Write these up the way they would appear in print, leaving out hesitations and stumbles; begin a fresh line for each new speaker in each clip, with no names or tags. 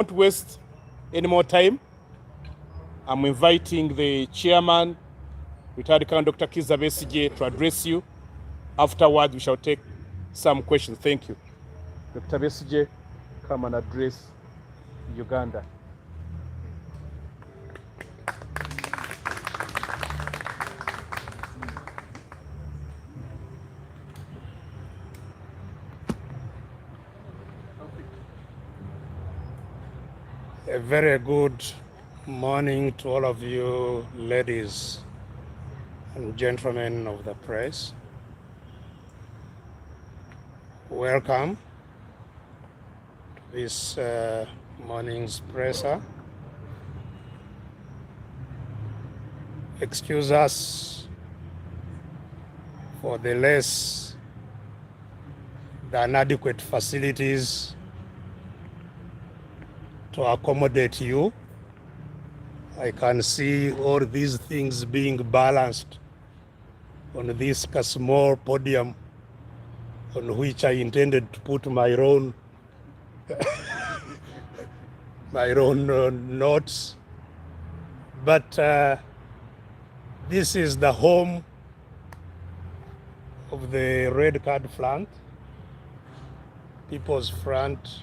Don't waste any more time. I'm inviting the chairman, retired Colonel Dr. Kizza Besigye, to address you. Afterwards, we shall take some questions. Thank you. Dr. Besigye, come and address Uganda.
A very good morning to all of you, ladies and gentlemen of the press. Welcome to this morning's presser. Excuse us for the less than adequate facilities to accommodate you. I can see all these things being balanced on this small podium on which I intended to put my own notes. But this is the home of the Red Card Front, People's Front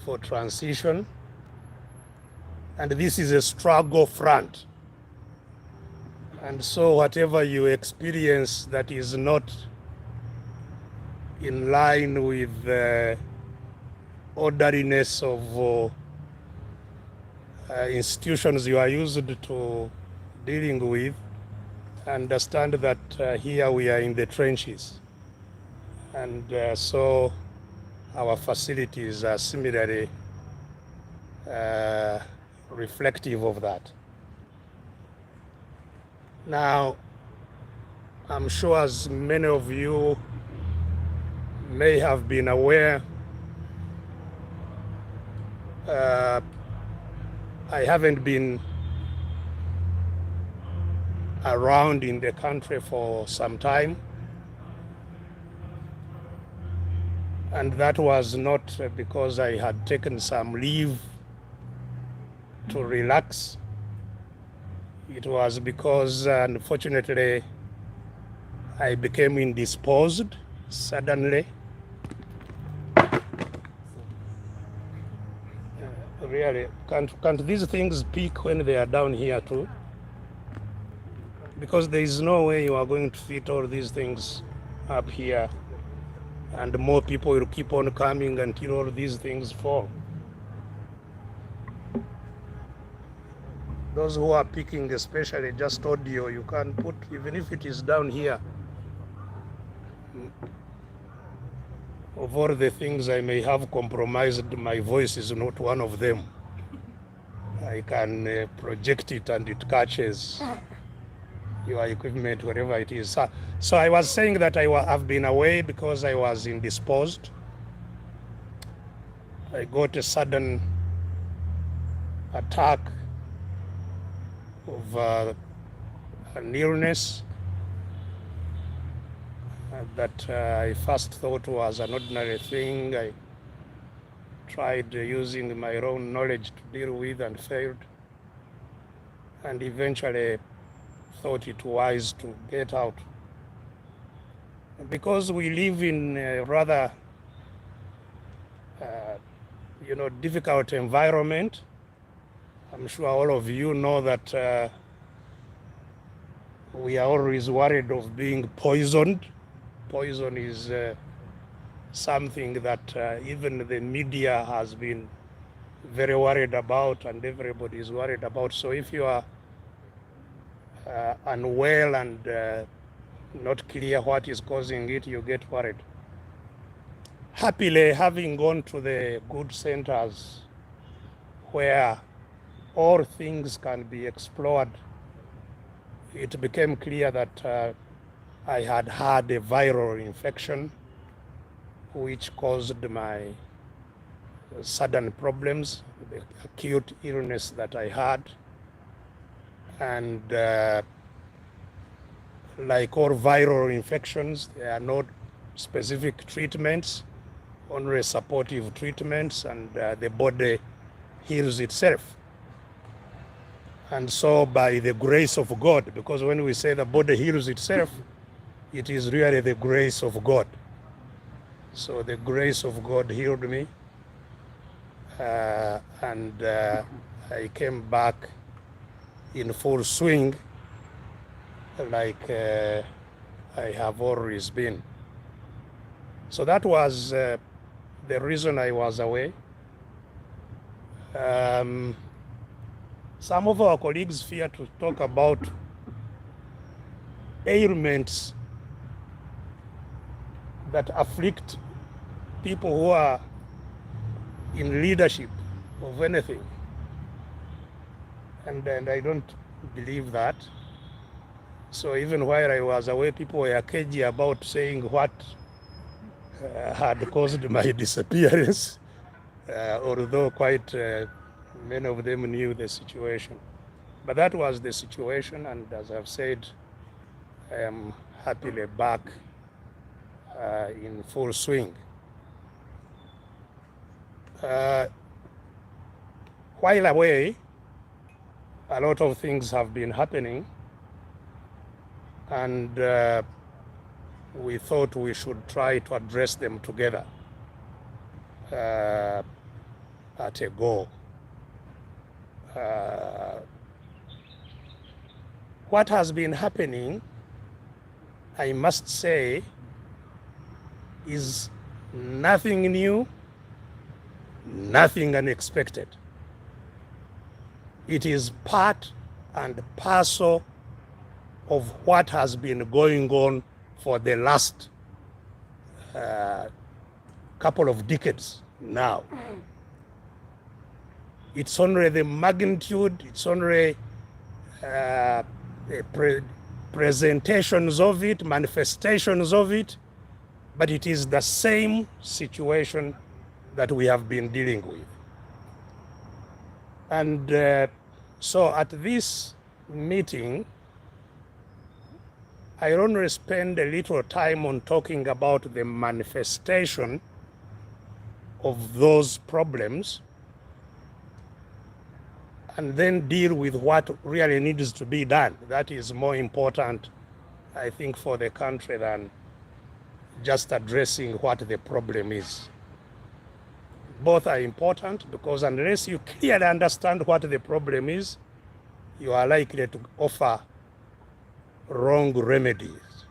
for Transition. And this is a struggle front. And so whatever you experience that is not in line with the orderliness of institutions you are used to dealing with, understand that here we are in the trenches. And so our facilities are similarly reflective of that. Now, I'm sure as many of you may have been aware, I haven't been around in the country for some time. And that was not because I had taken some leave to relax. It was because, unfortunately, I became indisposed suddenly. Really, can't these things peak when they are down here too? Because there is no way you are going to fit all these things up here, and more people will keep on coming until all these things fall. Those who are picking, especially just audio, you can put, even if it is down here. Of all the things I may have compromised, my voice is not one of them. I can project it and it catches your equipment, wherever it is. So I was saying that have been away because I was indisposed. I got a sudden attack of an illness that I first thought was an ordinary thing. I tried using my own knowledge to deal with and failed, and eventually thought it wise to get out. Because we live in a rather difficult environment. I'm sure all of you know that we are always worried of being poisoned. Poison is something that even the media has been very worried about, and everybody is worried about. So if you are unwell and not clear what is causing it, you get worried. Happily, having gone to the good centers where all things can be explored, it became clear that I had had a viral infection which caused my sudden problems, the acute illness that I had. And like all viral infections, there are no specific treatments only supportive treatments, and the body heals itself. And so by the grace of God, because when we say the body heals itself, it is really the grace of God. So the grace of God healed me, and I came back in full swing like I have always been. So that was the reason I was away. Some of our colleagues fear to talk about ailments that afflict people who are in leadership of anything. And I don't believe that. So even while I was away, people were cagey about saying what had caused my disappearance, although quite many of them knew the situation. But that was the situation, and as I've said, I am happily back in full swing. While away, a lot of things have been happening, and we thought we should try to address them together at a go. What has been happening, I must say, is nothing new, nothing unexpected. It is part and parcel of what has been going on for the last couple of decades now. It's only the magnitude, it's only presentations of it, manifestations of it, but it is the same situation that we have been dealing with. And so at this meeting, I only spend a little time on talking about the manifestation of those problems, and then deal with what really needs to be done. That is more important, I think, for the country than just addressing what the problem is. Both are important, because unless you clearly understand what the problem is, you are likely to offer wrong remedies.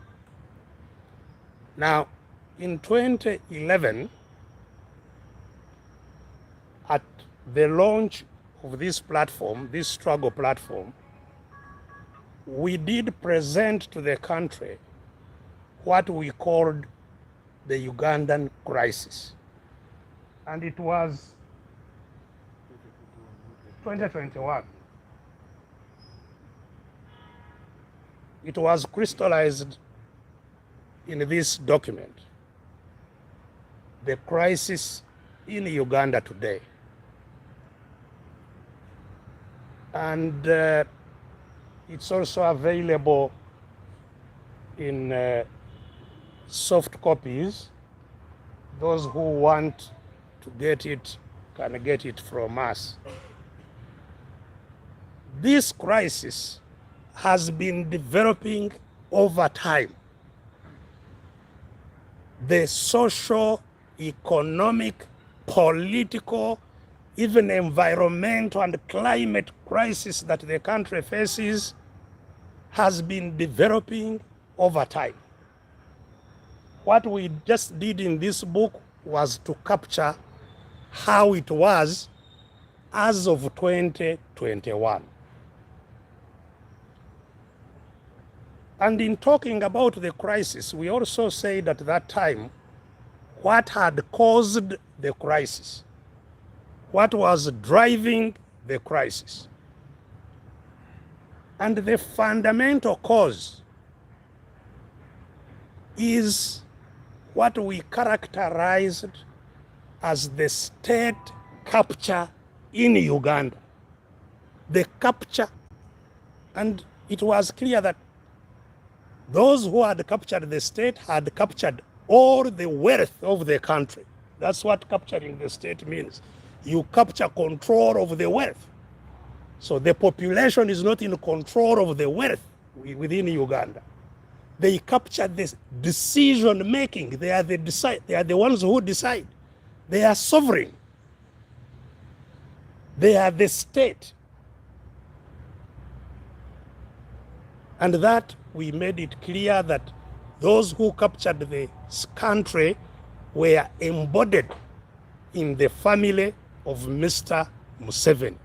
Now, in 2011, at the launch of this platform, this struggle platform, we did present to the country what we called the Ugandan crisis. And it was 2021. It was crystallized in this document, the crisis in Uganda today. And it's also available in soft copies. Those who want to get it can get it from us. This crisis has been developing over time. The social, economic, political, even environmental and climate crisis that the country faces has been developing over time. What we just did in this book was to capture how it was as of 2021. And in talking about the crisis, we also said at that time what had caused the crisis, what was driving the crisis. And the fundamental cause is what we characterized as the state capture in Uganda. The capture, and it was clear that those who had captured the state had captured all the wealth of the country. That's what capturing the state means. You capture control of the wealth. So the population is not in control of the wealth within Uganda. They capture this decision making. They are the ones who decide. They are sovereign. They are the state. And that we made it clear that those who captured the country were embodied in the family of Mr. Museveni.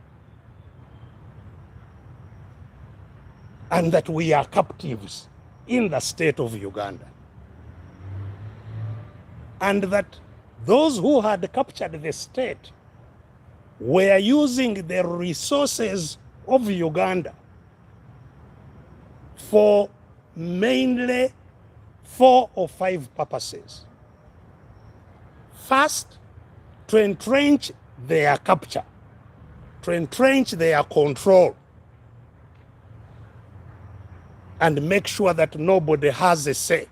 And that we are captives in the state of Uganda. And that those who had captured the state were using the resources of Uganda for mainly 4 or 5 purposes. First, to entrench their capture, to entrench their control, and make sure that nobody has a say.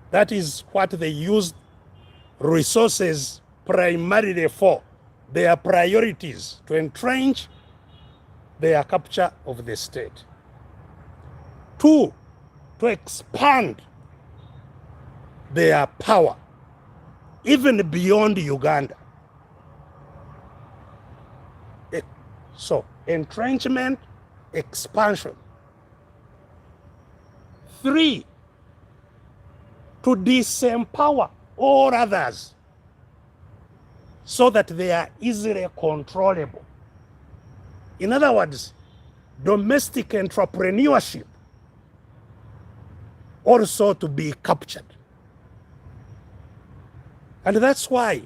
That is what they used resources primarily for, their priorities, to entrench their capture of the state. 2, to expand their power, even beyond Uganda. So, entrenchment, expansion. 3, to disempower all others so that they are easily controllable. In other words, domestic entrepreneurship also to be captured. And that's why,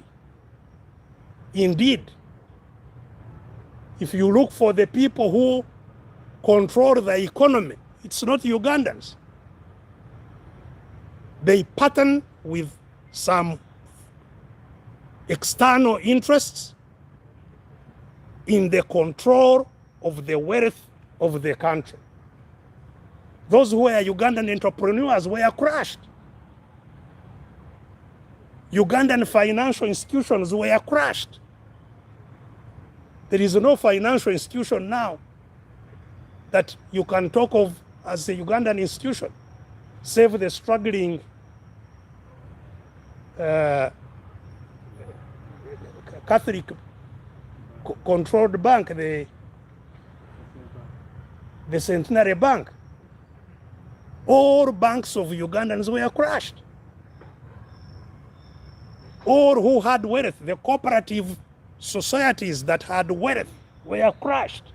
indeed, if you look for the people who control the economy, it's not Ugandans. They pattern with some external interests in the control of the wealth of the country. Those who were Ugandan entrepreneurs were crushed. Ugandan financial institutions were crushed. There is no financial institution now that you can talk of as a Ugandan institution, save the struggling Catholic controlled bank, the Centenary Bank. All banks of Ugandans were crushed. All who had wealth, the cooperative societies that had wealth, were crushed.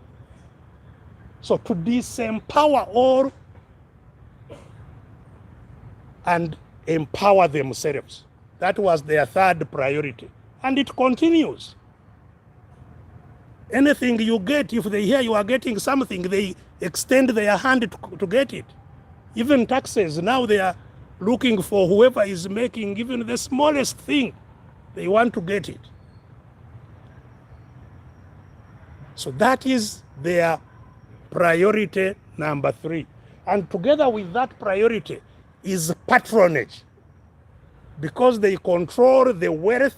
So to disempower all and empower themselves, that was their third priority. And it continues. Anything you get, if they hear you are getting something, they extend their hand to get it. Even taxes, now they are looking for whoever is making even the smallest thing, they want to get it. So that is their priority number 3. And together with that priority is patronage. Because they control the wealth,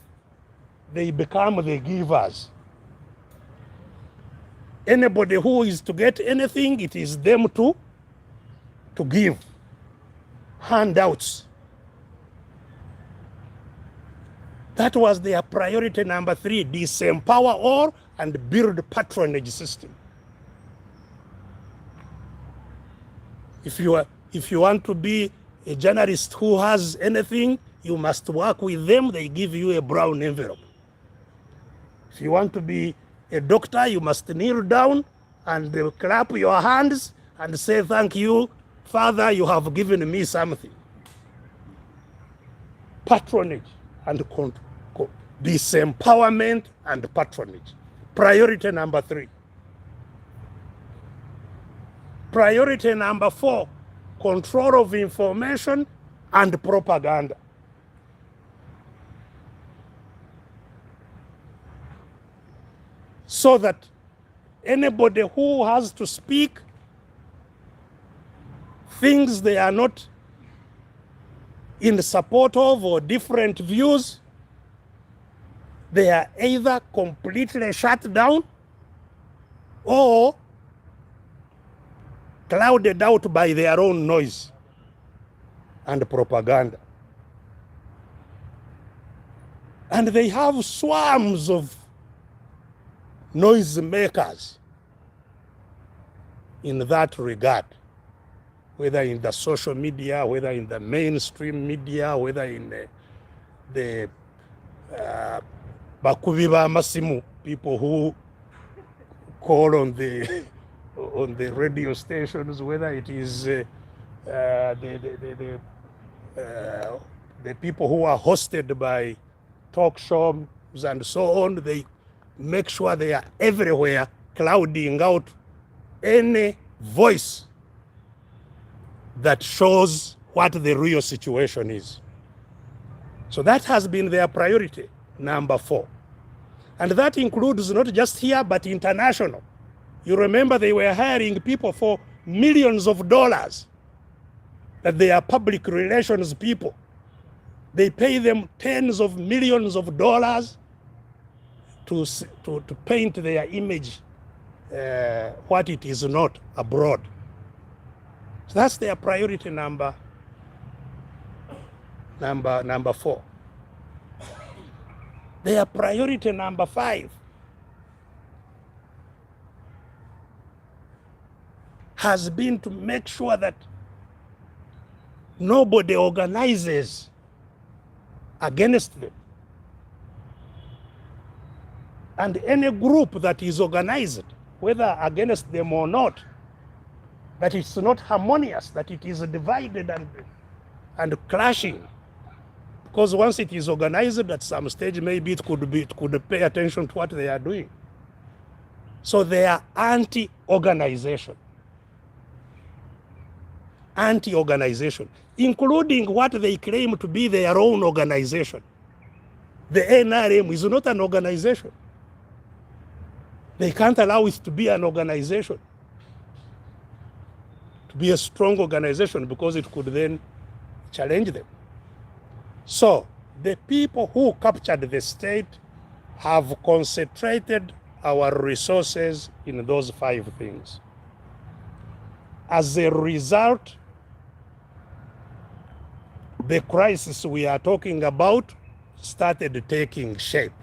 they become the givers. Anybody who is to get anything, it is them to give. Handouts. That was their priority number 3, disempower all and build patronage system. If you want to be a journalist who has anything, you must work with them, they give you a brown envelope. If you want to be a doctor, you must kneel down and clap your hands and say, thank you, Father, you have given me something. Patronage and disempowerment and patronage. Priority number 3. Priority number 4, control of information and propaganda. So that anybody who has to speak things they are not in support of or different views, they are either completely shut down or clouded out by their own noise and propaganda. And they have swarms of noisemakers in that regard, whether in the social media, whether in the mainstream media, whether in the bakubi ba masimu, people who call on the radio stations, whether it is the people who are hosted by talk shows and so on. They make sure they are everywhere, clouding out any voice that shows what the real situation is. So that has been their priority, number 4. And that includes not just here, but international. You remember they were hiring people for millions of dollars, that they are public relations people. They pay them tens of millions of dollars to paint their image what it is not abroad. So that's their priority number 4. Their priority number 5 has been to make sure that nobody organizes against them. And any group that is organized, whether against them or not, that it's not harmonious, that it is divided and clashing. Because once it is organized at some stage, maybe it could pay attention to what they are doing. So they are anti-organization, including what they claim to be their own organization. The NRM is not an organization. They can't allow it to be an organization, to be a strong organization, because it could then challenge them. So the people who captured the state have concentrated our resources in those 5 things. As a result, the crisis we are talking about started taking shape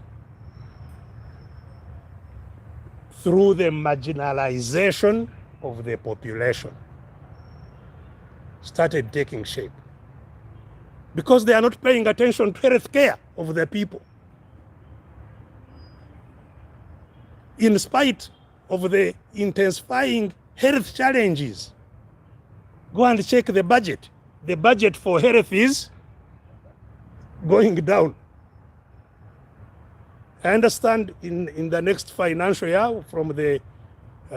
through the marginalization of the population. Started taking shape because they are not paying attention to health care of the people. In spite of the intensifying health challenges, go and check the budget. The budget for health is going down. I understand in the next financial year, from the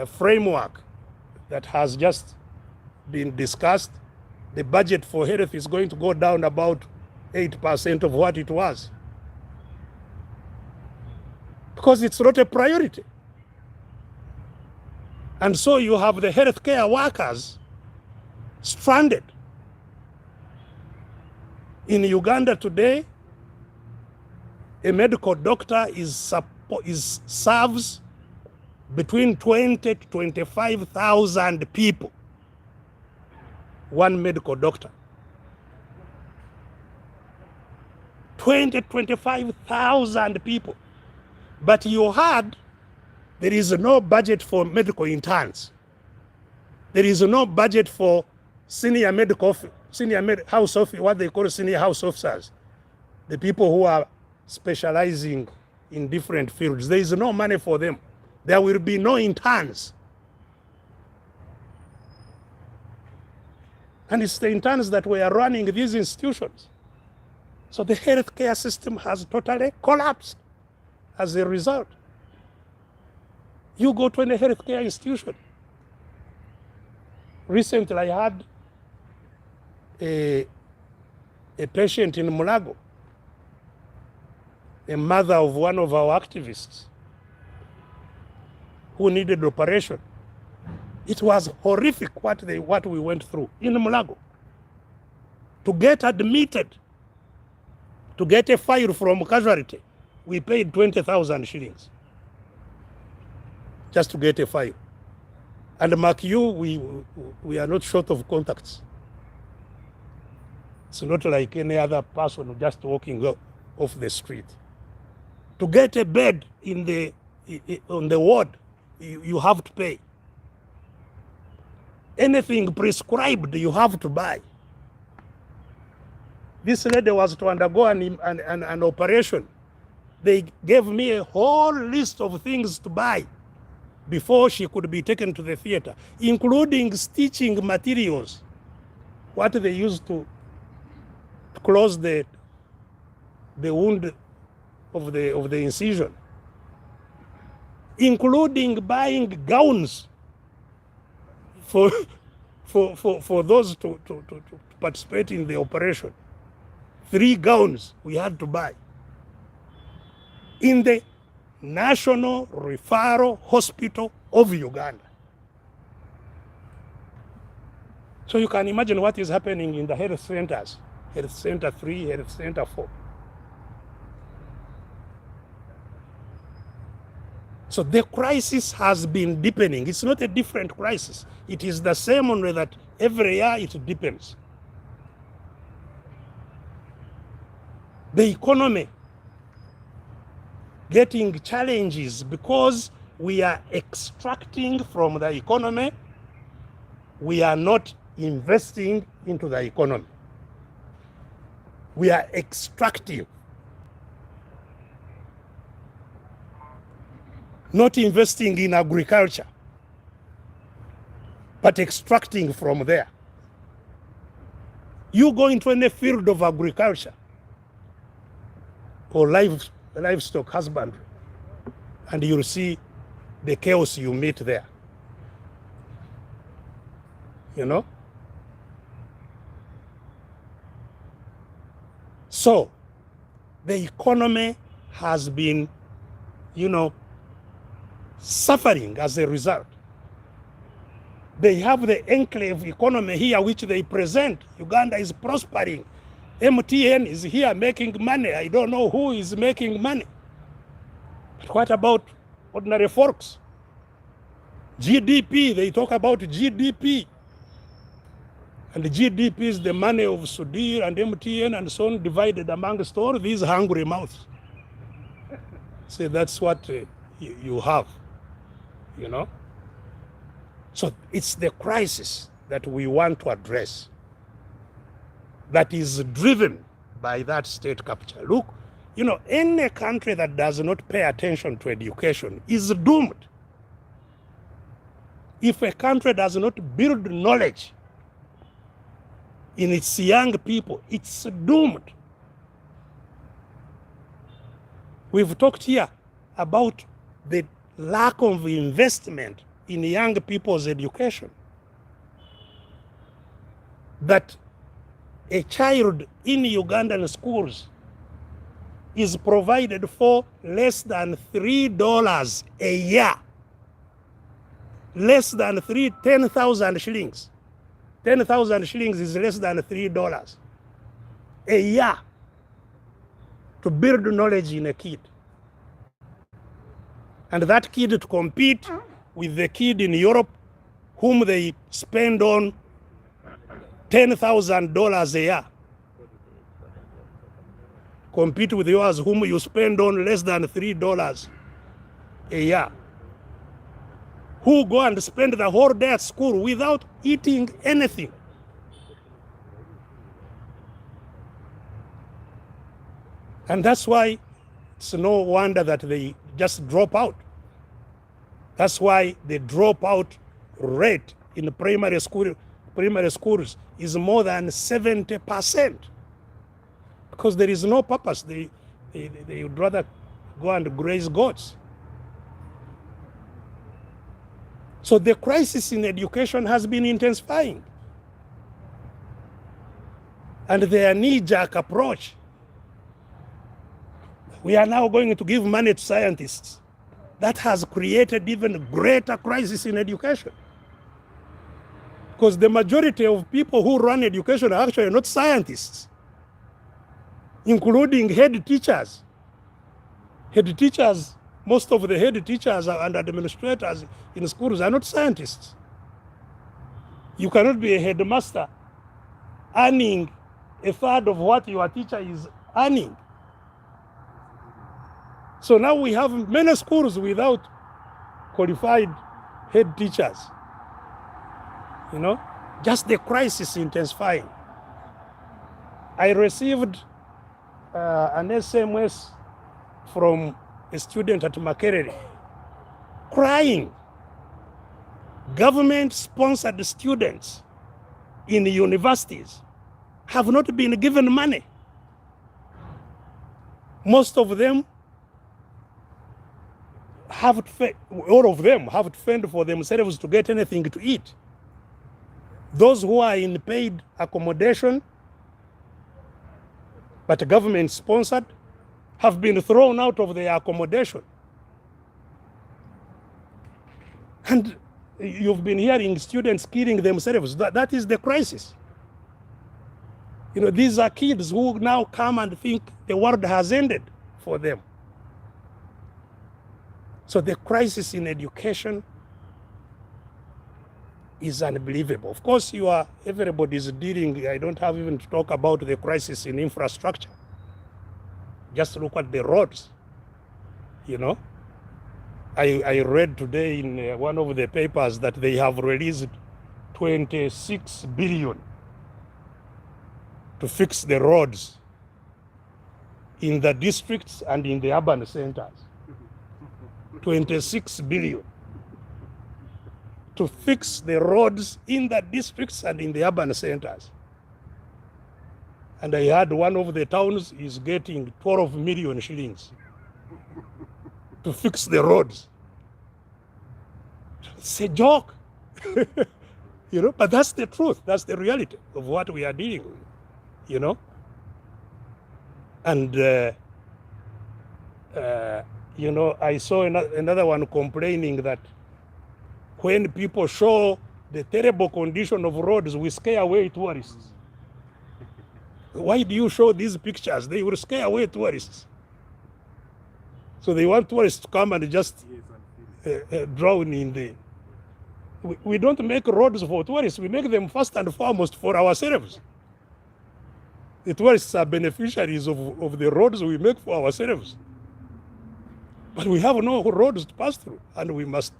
framework that has just been discussed, the budget for health is going to go down about 8% of what it was. Because it's not a priority. And so you have the healthcare workers stranded. In Uganda today, a medical doctor serves between 20 to 25,000 people. One medical doctor. 20 to 25,000 people. But you heard there is no budget for medical interns. There is no budget for senior house officers, what they call senior house officers, the people who are specializing in different fields. There is no money for them. There will be no interns. And it's the interns that were running these institutions. So the healthcare system has totally collapsed as a result. You go to any healthcare institution. Recently, I had a patient in Mulago, a mother of one of our activists who needed operation. It was horrific what we went through in Mulago. To get admitted, to get a file from casualty, we paid 20,000 shillings just to get a file. And mark you, we are not short of contacts. It's not like any other person just walking off the street. To get a bed on the ward, you have to pay. Anything prescribed, you have to buy. This lady was to undergo an operation. They gave me a whole list of things to buy before she could be taken to the theater, including stitching materials, what they used to close the wound of the incision, including buying gowns for those to participate in the operation. 3 gowns we had to buy in the National Referral Hospital of Uganda. So you can imagine what is happening in the health centers, Health Center 3, Health Center 4. So the crisis has been deepening. It's not a different crisis. It is the same, only that every year it deepens. The economy getting challenges because we are extracting from the economy. We are not investing into the economy. We are extracting, not investing in agriculture, but extracting from there. You go into any field of agriculture or livestock husbandry, and you'll see the chaos you meet there. You know? So the economy has been, suffering as a result. They have the enclave economy here, which they present. Uganda is prospering. MTN is here making money. I don't know who is making money. But what about ordinary folks? GDP, they talk about GDP. And the GDP is the money of Sudir and MTN and so on, divided amongst all these hungry mouths. So that's what you have, So it's the crisis that we want to address that is driven by that state capture. Look, any country that does not pay attention to education is doomed. If a country does not build knowledge in its young people, it's doomed. We've talked here about the lack of investment in young people's education. That a child in Ugandan schools is provided for less than $3 a year. Less than 10,000 shillings. 10,000 shillings is less than $3 a year to build knowledge in a kid. And that kid to compete with the kid in Europe whom they spend on $10,000 a year. Compete with yours whom you spend on less than $3 a year. Who go and spend the whole day at school without eating anything. And that's why it's no wonder that they just drop out. That's why the dropout rate in the primary schools is more than 70%. Because there is no purpose. They would rather go and graze goats. So the crisis in education has been intensifying. And their knee-jerk approach, we are now going to give money to scientists. That has created even greater crisis in education. Because the majority of people who run education are actually not scientists, including head teachers. Head teachers, most of the head teachers and administrators in schools are not scientists. You cannot be a headmaster earning a third of what your teacher is earning. So now we have many schools without qualified head teachers. You know, just the crisis intensifying. I received an SMS from a student at Makerere crying. Government-sponsored students in universities have not been given money. Most of them all of them have to fend for themselves to get anything to eat. Those who are in paid accommodation, but government-sponsored, have been thrown out of their accommodation. And you've been hearing students killing themselves. That is the crisis. You know, these are kids who now come and think the world has ended for them. So the crisis in education is unbelievable. Of course, everybody is dealing, I don't have even to talk about the crisis in infrastructure. Just look at the roads, you know. I read today in one of the papers that they have released 26 billion to fix the roads in the districts and in the urban centers. 26 billion to fix the roads in the districts and in the urban centers. And I heard one of the towns is getting 12 million shillings to fix the roads. It's a joke, you know, but that's the truth. That's the reality of what we are dealing with, you know. And, you know, I saw another one complaining that when people show the terrible condition of roads, we scare away tourists. Why do you show these pictures? They will scare away tourists. So they want tourists to come and just drown in the... We don't make roads for tourists. We make them first and foremost for ourselves. The tourists are beneficiaries of the roads we make for ourselves. But we have no roads to pass through, and we must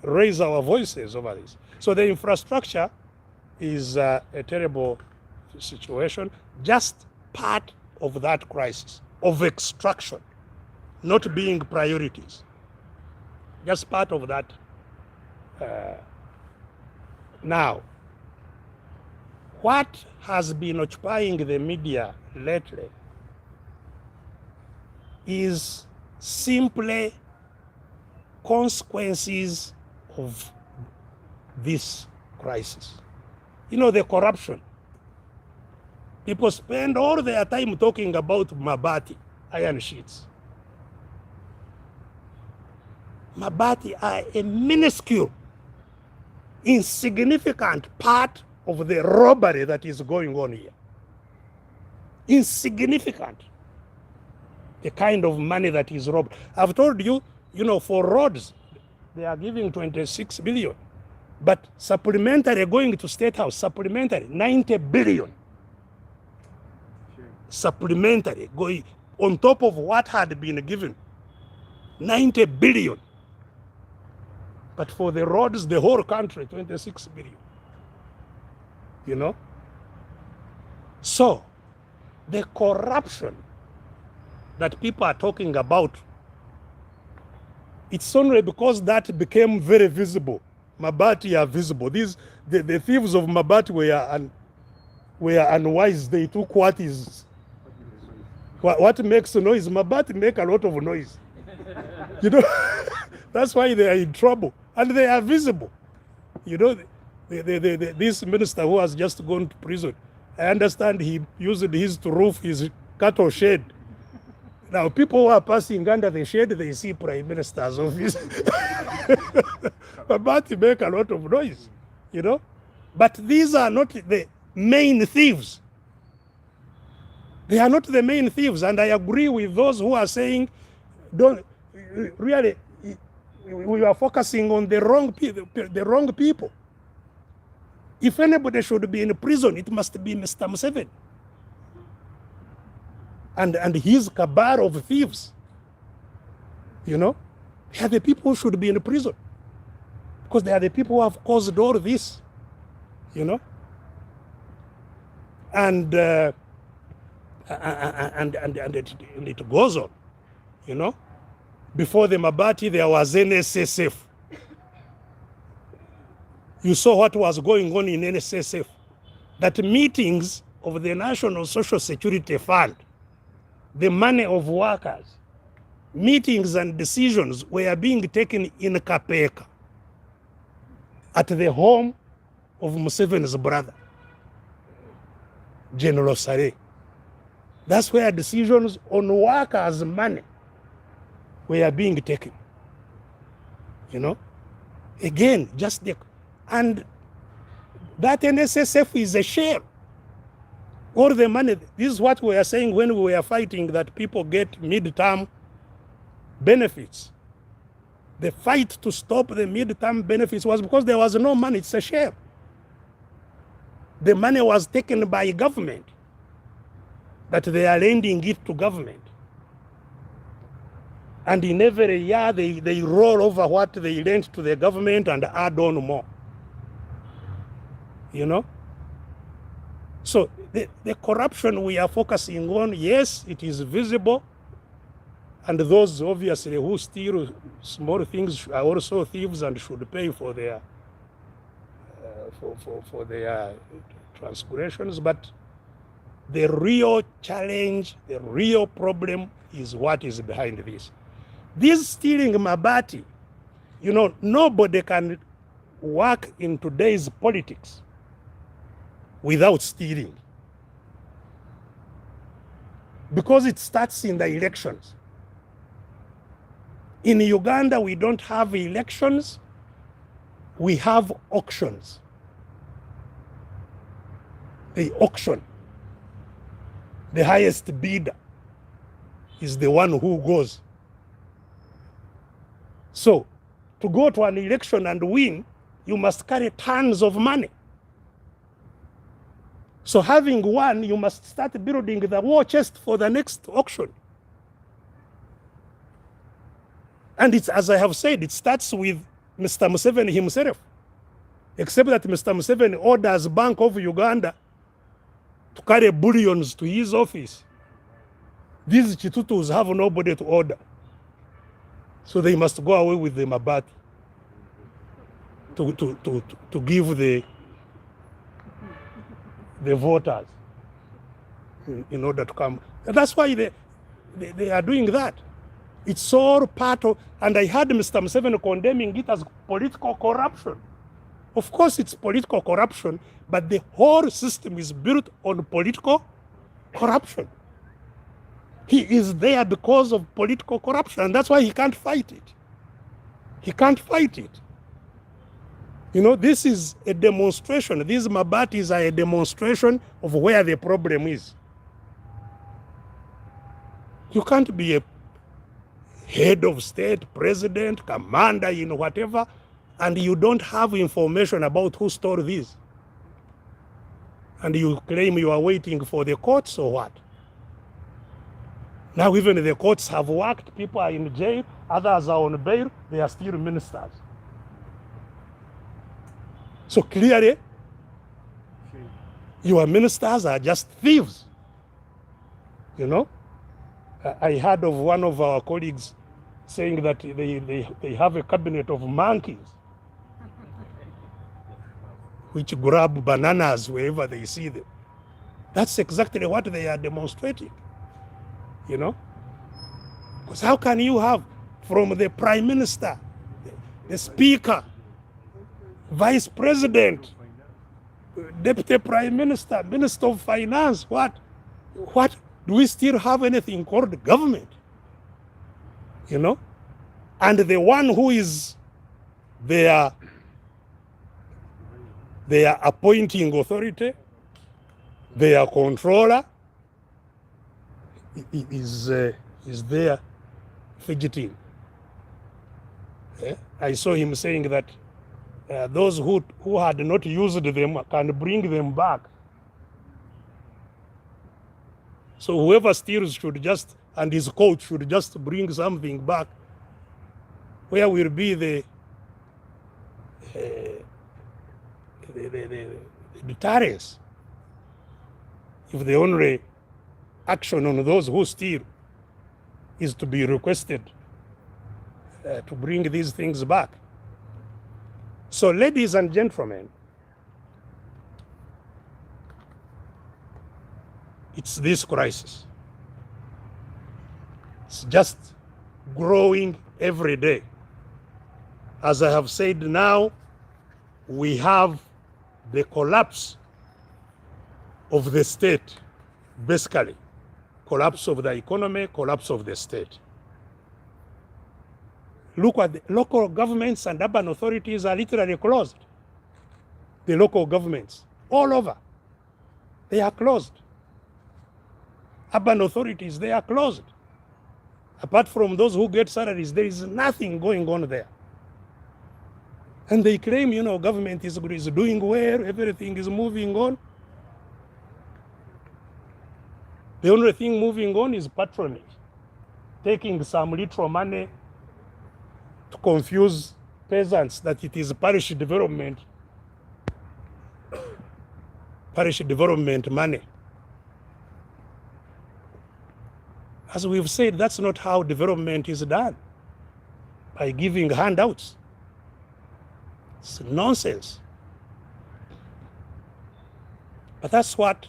raise our voices over this. So the infrastructure is a terrible situation, just part of that crisis of extraction, not being priorities. Just part of that. Now, what has been occupying the media lately is simply consequences of this crisis. You know, the corruption. People spend all their time talking about Mabati, iron sheets. Mabati are a minuscule, insignificant part of the robbery that is going on here. Insignificant. The kind of money that is robbed. I've told you, you know, for roads, they are giving 26 billion. But supplementary going to State House, supplementary, 90 billion. Supplementary going on top of what had been given, 90 billion. But for the roads, the whole country, 26 billion. You know? So, the corruption that people are talking about, it's only because that became very visible. Mabati are visible. The thieves of Mabati were unwise. They took what makes noise. Mabati make a lot of noise. You know, that's why they are in trouble. And they are visible. You know, this minister who has just gone to prison, I understand he used his to roof his cattle shed. Now, people who are passing under the shade, they see Prime Minister's office. Mabati make a lot of noise, you know. But these are not the main thieves. They are not the main thieves. And I agree with those who are saying, don't really, we are focusing on the wrong people. If anybody should be in prison, it must be Mr. Museveni and his cabal of thieves. You know, they are the people who should be in prison because they are the people who have caused all this. You know, and it goes on. You know, before the Mabati, there was NSSF. You saw what was going on in NSSF. That meetings of the National Social Security Fund, the money of workers, meetings and decisions were being taken in Kapeka at the home of Museveni's brother, General Sare. That's where decisions on workers' money were being taken. You know, again, just the, and that NSSF is a shame. All the money, this is what we are saying when we were fighting that people get mid-term benefits. The fight to stop the mid-term benefits was because there was no money. It's a shame. The money was taken by government, that they are lending it to government. And in every year, they roll over what they lent to the government and add on more. You know? So the corruption we are focusing on, yes, it is visible. And those obviously who steal small things are also thieves and should pay for their for their transgressions. But the real challenge, the real problem is what is behind this. This stealing Mabati, you know, nobody can work in today's politics without stealing. Because it starts in the elections. In Uganda, we don't have elections, we have auctions. The auction, the highest bidder is the one who goes. So, to go to an election and win, you must carry tons of money. So having won, you must start building the war chest for the next auction. And it's, as I have said, it starts with Mr. Museveni himself. Except that Mr. Museveni orders Bank of Uganda to carry bullions to his office. These Chitutus have nobody to order. So they must go away with the Mabati to give the voters in order to come. And that's why they are doing that. It's all part of, and I heard Mr. Museveni condemning it as political corruption. Of course it's political corruption, but the whole system is built on political corruption. He is there because of political corruption, and that's why he can't fight it. He can't fight it. You know, this is a demonstration. These Mabatis are a demonstration of where the problem is. You can't be a head of state, president, commander in whatever, and you don't have information about who stole this. And you claim you are waiting for the courts or what? Now even the courts have worked, people are in jail, others are on bail, they are still ministers. So clearly, your ministers are just thieves. You know? I heard of one of our colleagues saying that they have a cabinet of monkeys which grab bananas wherever they see them. That's exactly what they are demonstrating. You know? Because how can you have from the prime minister, the speaker, vice president, deputy prime minister, minister of finance, what? Do we still have anything called government? You know? And the one who is their their appointing authority, their controller is there fidgeting. I saw him saying that those who had not used them can bring them back. So whoever steals should just, and his coach should just bring something back. Where will be the deterrence if the only action on those who steal is to be requested to bring these things back? So, ladies and gentlemen, it's this crisis. It's just growing every day. As I have said, now we have the collapse of the state, basically. Collapse of the economy, collapse of the state. Look at the local governments and urban authorities are literally closed. The local governments, all over, they are closed. Urban authorities, they are closed. Apart from those who get salaries, there is nothing going on there. And they claim, government is doing well, everything is moving on. The only thing moving on is patronage, taking some little money to confuse peasants that it is parish development money. As we've said, that's not how development is done, by giving handouts. It's nonsense. But that's what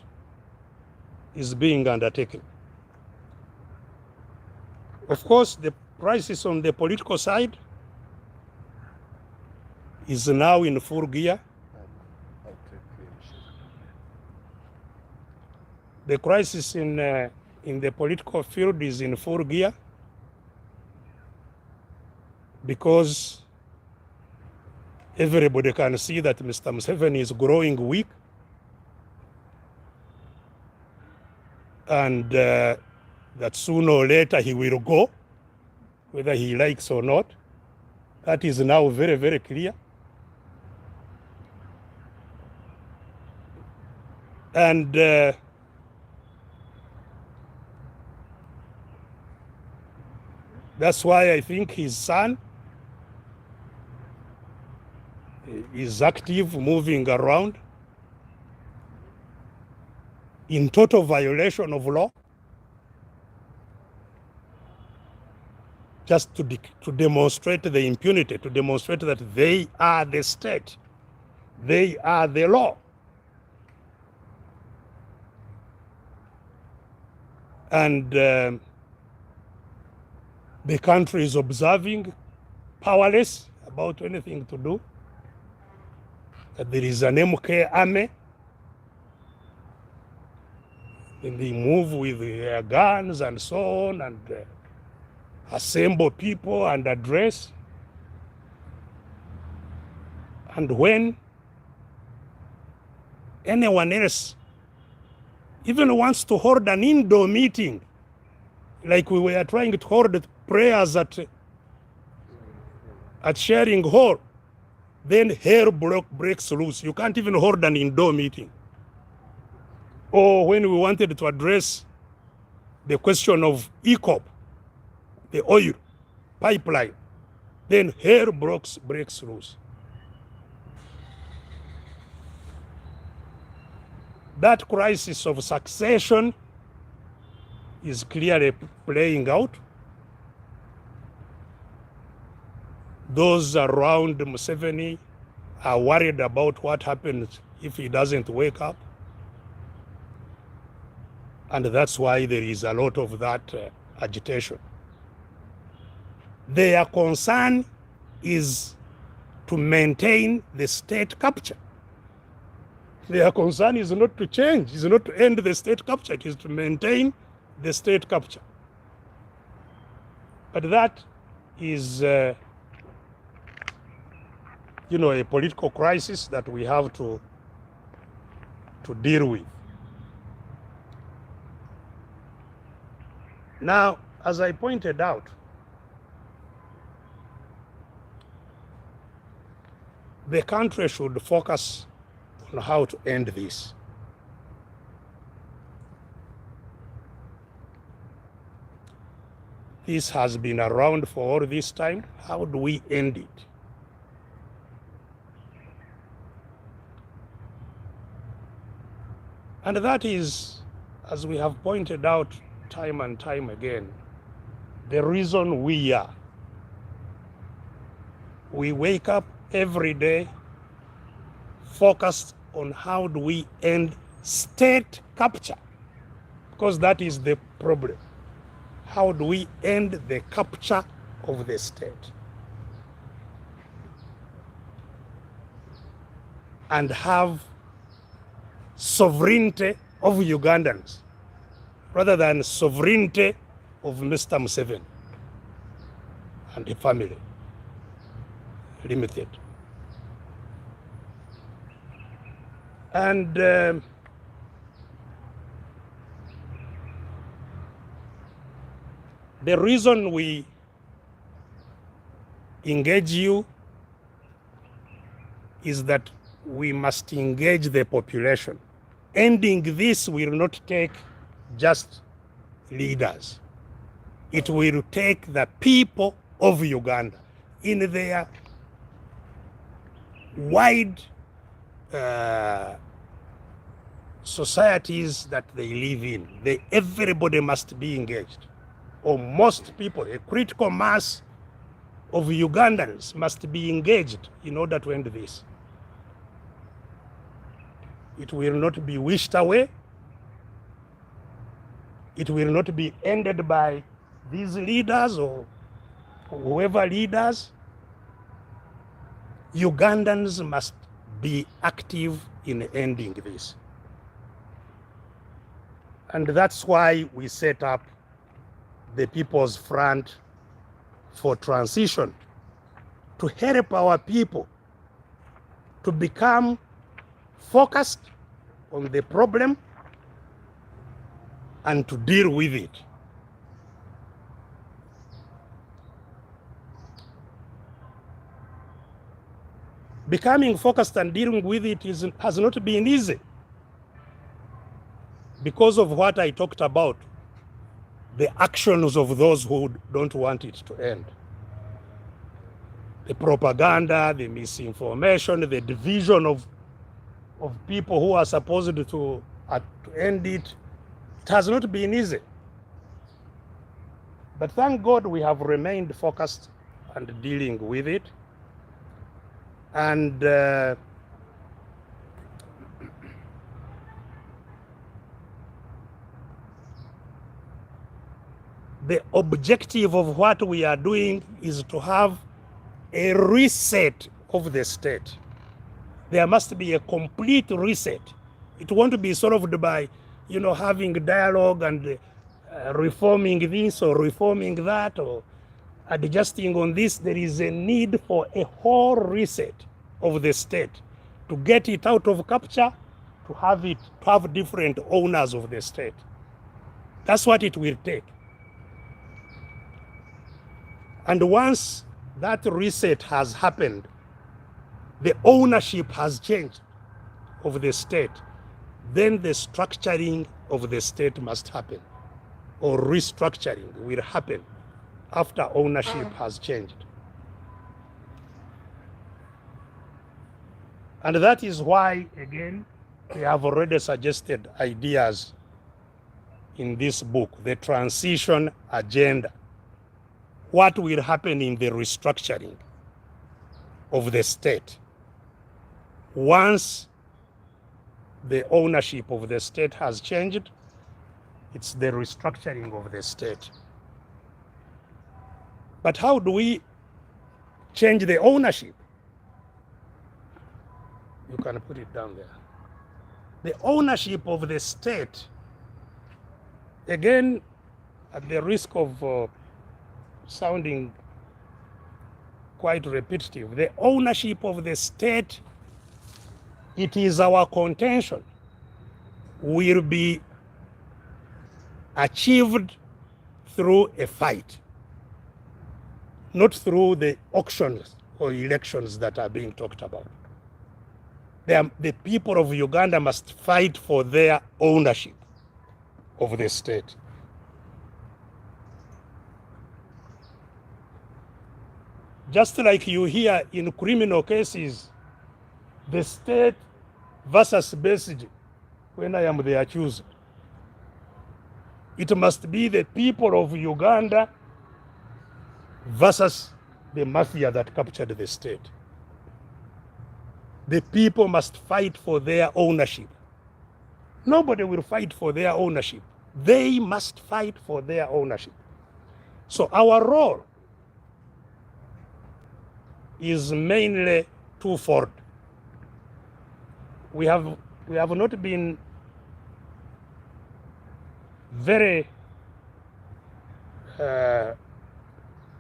is being undertaken. Of course, the crisis on the political side is now in full gear. The crisis in the political field is in full gear because everybody can see that Mr. Museveni is growing weak, and that sooner or later he will go, whether he likes or not. That is now very, very clear. And that's why I think his son is active, moving around in total violation of law, just to demonstrate the impunity, to demonstrate that they are the state, they are the law. And the country is observing, powerless about anything to do. There is an MK army, and they move with their guns and so on, and assemble people and address. And when anyone else even wants to hold an indoor meeting, like we were trying to hold prayers at Sharing Hall, then hell breaks loose. You can't even hold an indoor meeting. Or when we wanted to address the question of ECOP, the oil pipeline, then hell breaks loose. That crisis of succession is clearly playing out. Those around Museveni are worried about what happens if he doesn't wake up. And that's why there is a lot of that agitation. Their concern is to maintain the state capture. Their concern is not to change, is not to end the state capture, it is to maintain the state capture. But that is, a political crisis that we have to to deal with. Now, as I pointed out, the country should focus on how to end this. This has been around for all this time. How do we end it? And that is, as we have pointed out time and time again, the reason we are. We wake up every day focused on how do we end state capture, because that is the problem. How do we end the capture of the state and have sovereignty of Ugandans rather than sovereignty of Mr. Museveni and the family limited? And the reason we engage you is that we must engage the population. Ending this will not take just leaders. It will take the people of Uganda in their wide societies that they live in. Everybody must be engaged. Or most people, a critical mass of Ugandans must be engaged in order to end this. It will not be wished away. It will not be ended by these leaders or whoever leaders. Ugandans must be active in ending this. And that's why we set up the People's Front for Transition, to help our people to become focused on the problem and to deal with it. Becoming focused and dealing with it has not been easy because of what I talked about, the actions of those who don't want it to end. The propaganda, the misinformation, the division of people who are supposed to end it. It has not been easy. But thank God we have remained focused and dealing with it. And the objective of what we are doing is to have a reset of the state. There must be a complete reset. It won't be solved by, having dialogue and reforming this or reforming that or adjusting on this. There is a need for a whole reset of the state to get it out of capture, to have different owners of the state. That's what it will take. And once that reset has happened, the ownership has changed of the state, then the structuring of the state must happen, or restructuring will happen after ownership has changed. And that is why, again, we have already suggested ideas in this book, the transition agenda. What will happen in the restructuring of the state once the ownership of the state has changed? It's the restructuring of the state. But how do we change the ownership? You can put it down there. The ownership of the state, again, at the risk of sounding quite repetitive, the ownership of the state, it is our contention will be achieved through a fight, not through the auctions or elections that are being talked about. The people of Uganda must fight for their ownership of the state. Just like you hear in criminal cases, the state versus Besigye, when I am the accuser, it must be the people of Uganda versus the mafia that captured the state. The people must fight for their ownership. Nobody will fight for their ownership. They must fight for their ownership. So our role is mainly twofold. We have not been very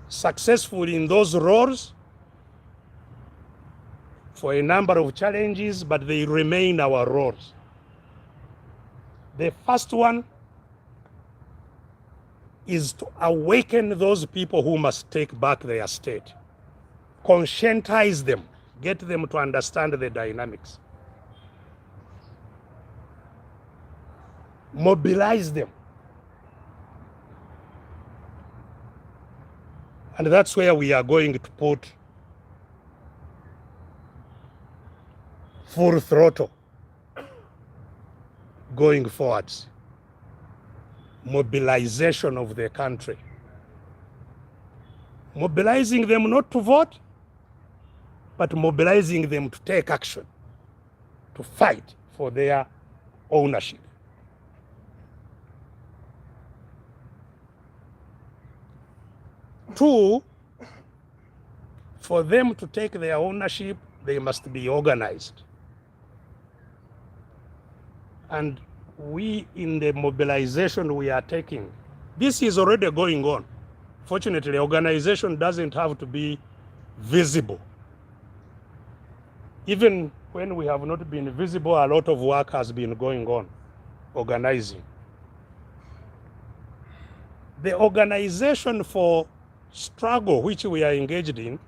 successful in those roles for a number of challenges, but they remain our roles. The first one is to awaken those people who must take back their state, conscientize them, get them to understand the dynamics, mobilize them. And that's where we are going to put full throttle going forwards. Mobilization of the country. Mobilizing them not to vote, but mobilizing them to take action, to fight for their ownership. Two, for them to take their ownership, they must be organized. And we, in the mobilization we are taking, this is already going on. Fortunately, organization doesn't have to be visible. Even when we have not been visible, a lot of work has been going on, organizing. The organization for struggle which we are engaged in,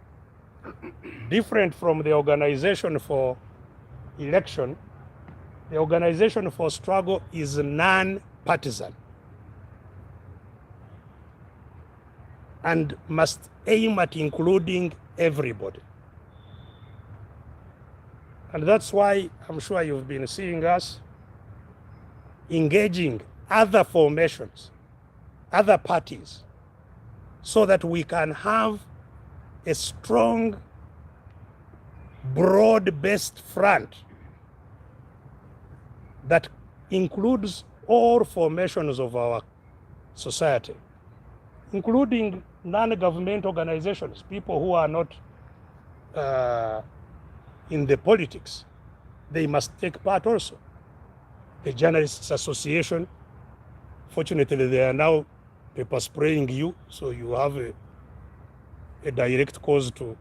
different from the organization for election, the organization for struggle is non-partisan and must aim at including everybody. And that's why I'm sure you've been seeing us engaging other formations, other parties, so that we can have a strong, broad-based front that includes all formations of our society, including non-government organizations, people who are not in the politics. They must take part also. The Journalists Association, fortunately they are now paper spraying you, so you have a direct cause to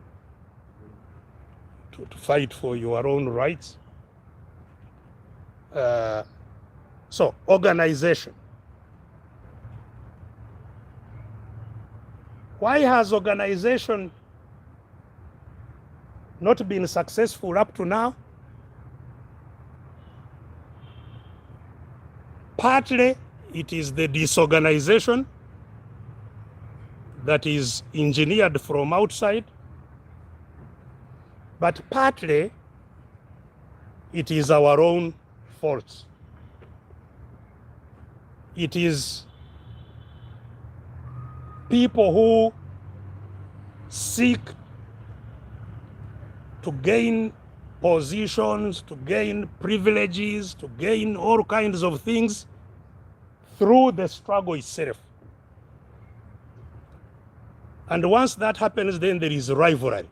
fight for your own rights. So organization. Why has organization not been successful up to now? Partly it is the disorganization that is engineered from outside, but partly it is our own faults. It is people who seek to gain positions, to gain privileges, to gain all kinds of things through the struggle itself. And once that happens, then there is rivalry.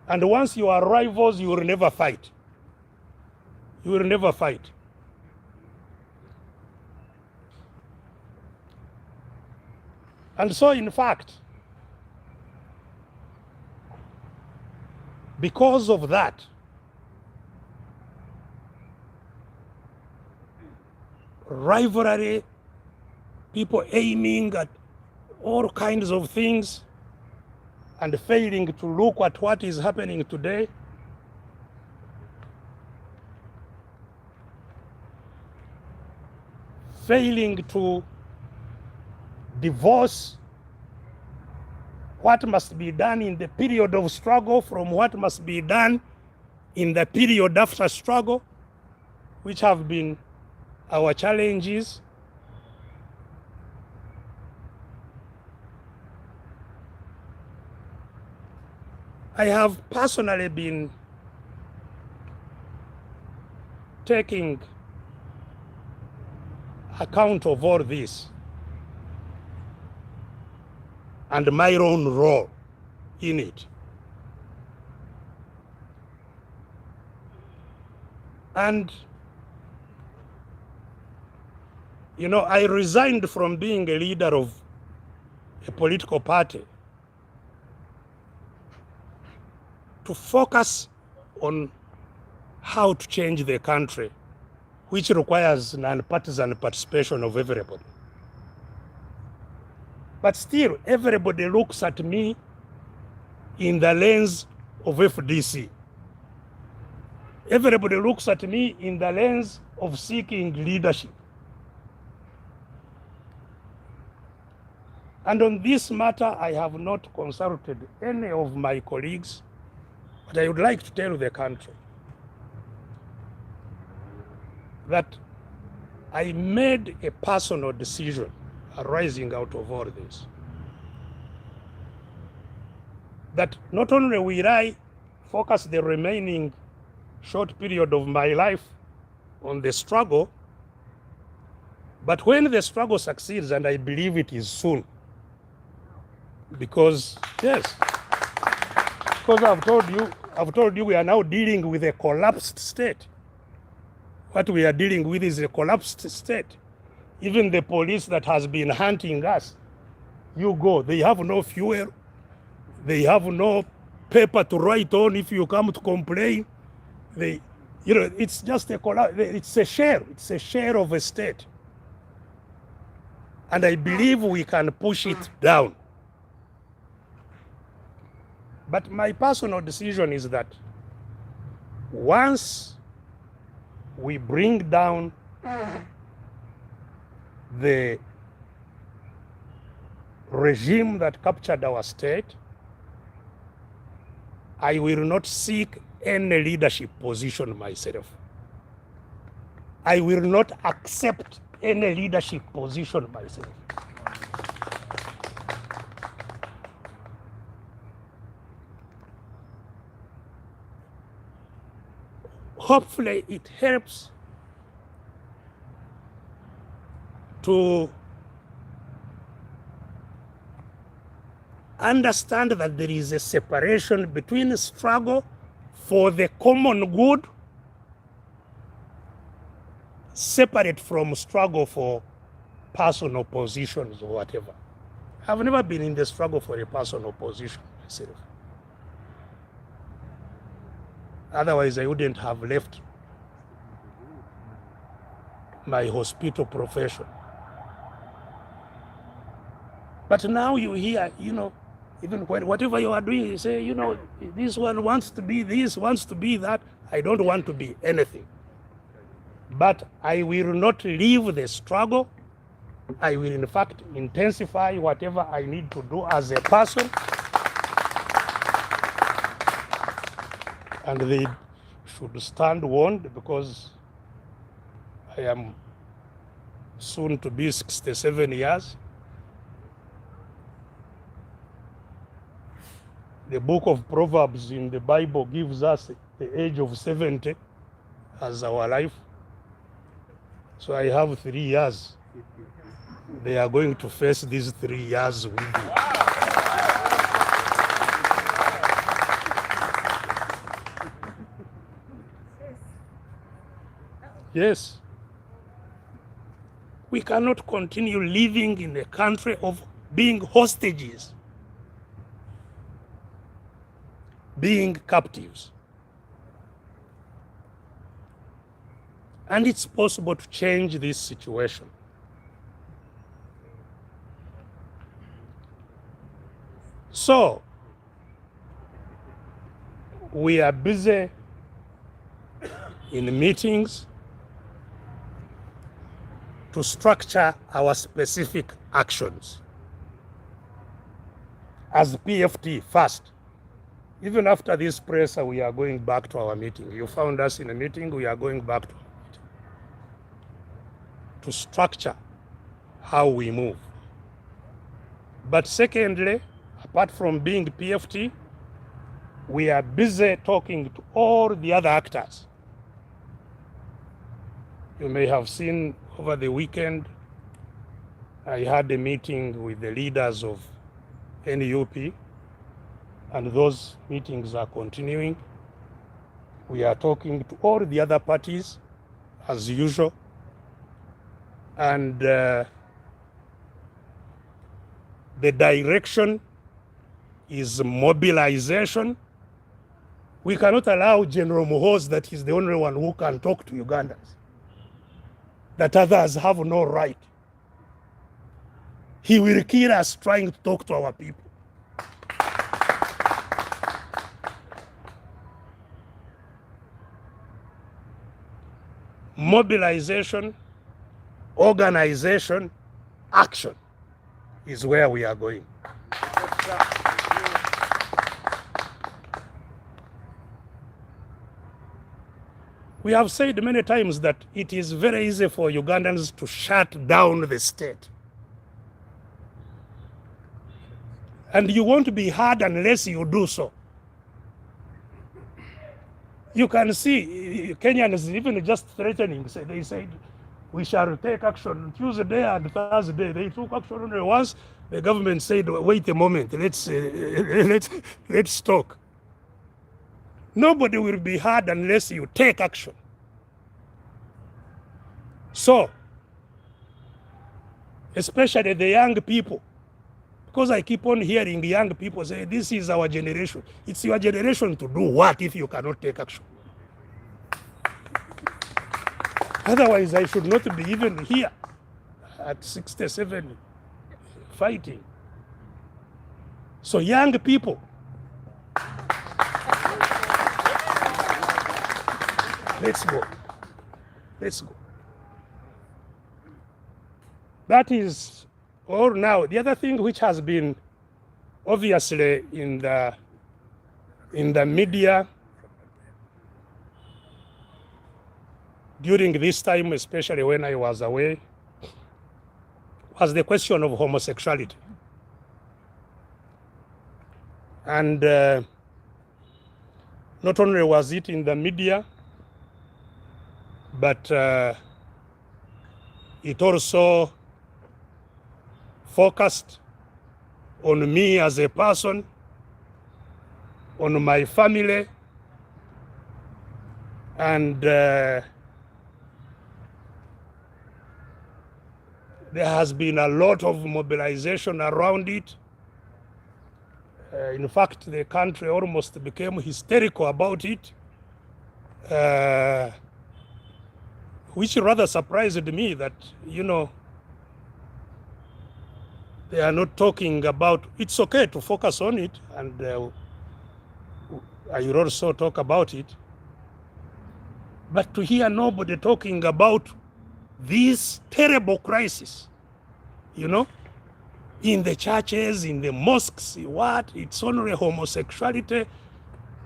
And once you are rivals, you will never fight. You will never fight. And so, in fact, because of that, rivalry, people aiming at all kinds of things and failing to look at what is happening today. Failing to divorce what must be done in the period of struggle from what must be done in the period after struggle, which have been our challenges. I have personally been taking account of all this and my own role in it. And, you know, I resigned from being a leader of a political party to focus on how to change the country, which requires non-partisan participation of everybody. But still, everybody looks at me in the lens of FDC. Everybody looks at me in the lens of seeking leadership. And on this matter, I have not consulted any of my colleagues, but I would like to tell the country that I made a personal decision arising out of all this, that not only will I focus the remaining short period of my life on the struggle, but when the struggle succeeds, and I believe it is soon, because yes, because I've told you we are now dealing with a collapsed state. What we are dealing with is a collapsed state. Even the police that has been hunting us, you go, they have no fuel, they have no paper to write on if you come to complain. They, you know, it's just it's a share of a state. And I believe we can push it down. But my personal decision is that once we bring down the regime that captured our state, I will not seek any leadership position myself. I will not accept any leadership position myself. Hopefully it helps to understand that there is a separation between struggle for the common good, separate from struggle for personal positions or whatever. I've never been in the struggle for a personal position myself. Otherwise, I wouldn't have left my hospital profession. But now you hear, you know, even when whatever you are doing, you say, you know, this one wants to be this, wants to be that. I don't want to be anything. But I will not leave the struggle. I will, in fact, intensify whatever I need to do as a person. And they should stand warned, because I am soon to be 67 years. The book of Proverbs in the Bible gives us the age of 70 as our life. So I have 3 years. They are going to face these 3 years with me. Yes. We cannot continue living in a country of being hostages, being captives. And it's possible to change this situation. So, we are busy in meetings to structure our specific actions. As PFT first, even after this presser, we are going back to our meeting. You found us in a meeting, we are going back to our meeting to structure how we move. But secondly, apart from being PFT, we are busy talking to all the other actors. You may have seen over the weekend, I had a meeting with the leaders of NUP, and those meetings are continuing. We are talking to all the other parties as usual, and the direction is mobilization. We cannot allow General Muhoozi that he's the only one who can talk to Ugandans, that others have no right. He will kill us trying to talk to our people. Mobilization, organization, action is where we are going. We have said many times that it is very easy for Ugandans to shut down the state. And you won't be heard unless you do so. You can see Kenyans even just threatening. They said, we shall take action Tuesday and Thursday. They took action only once. The government said, wait a moment, let's talk. Nobody will be heard unless you take action. So, especially the young people, because I keep on hearing young people say, this is our generation. It's your generation to do what if you cannot take action? Otherwise, I should not be even here at 67 fighting. So young people, let's go. Let's go. That is all now. The other thing which has been obviously in the media during this time, especially when I was away, was the question of homosexuality. And not only was it in the media, but it also focused on me as a person, on my family, and there has been a lot of mobilization around it. In fact, the country almost became hysterical about it, which rather surprised me that, you know, they are not talking about, it's okay to focus on it, and I will also talk about it, but to hear nobody talking about this terrible crisis, you know, in the churches, in the mosques, what? It's only homosexuality,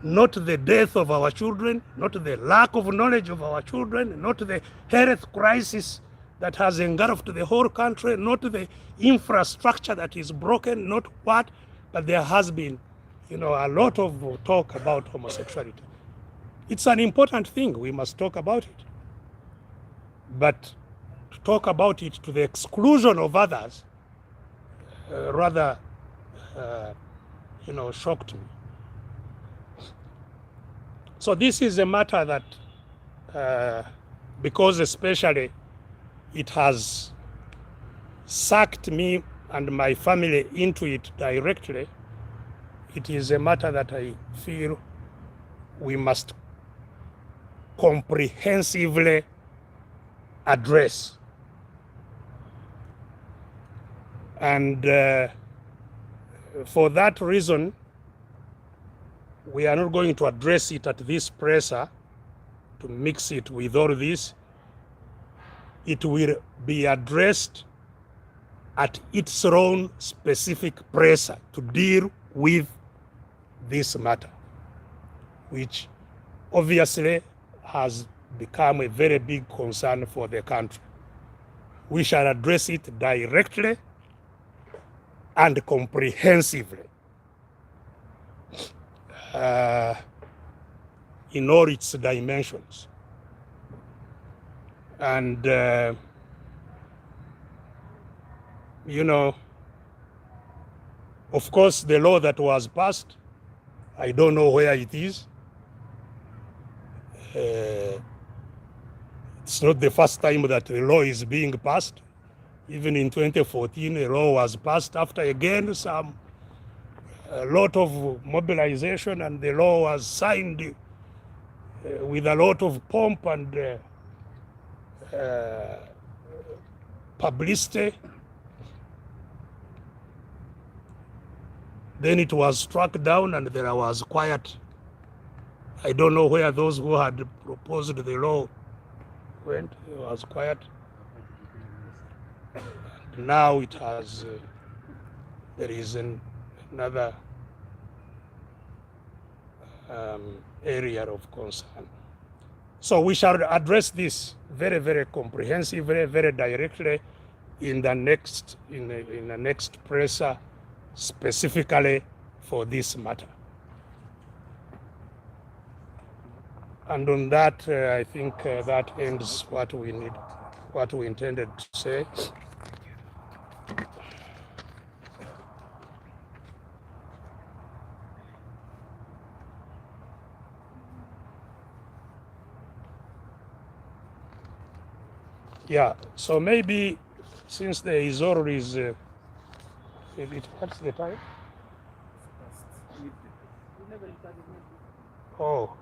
not the death of our children, not the lack of knowledge of our children, not the health crisis that has engulfed the whole country, not the infrastructure that is broken, not what, but there has been, you know, a lot of talk about homosexuality. It's an important thing, we must talk about it. But to talk about it to the exclusion of others, rather, you know, shocked me. So this is a matter that, because especially it has sucked me and my family into it directly, it is a matter that I feel we must comprehensively address. And for that reason, we are not going to address it at this presser to mix it with all this. It will be addressed at its own specific presser to deal with this matter, which obviously has become a very big concern for the country. We shall address it directly and comprehensively in all its dimensions. And, you know, of course, the law that was passed, I don't know where it is. It's not the first time that the law is being passed. Even in 2014, a law was passed after again a lot of mobilization, and the law was signed with a lot of pomp and publicity. Then it was struck down and there was quiet. I don't know where those who had proposed the law went. It was quiet. And now it has, there is another area of concern. So we shall address this very, very comprehensively, very directly in the next presser, specifically for this matter. And on that, I think that ends what we intended to say. Yeah, so maybe since the Izor is, what's the time? Oh.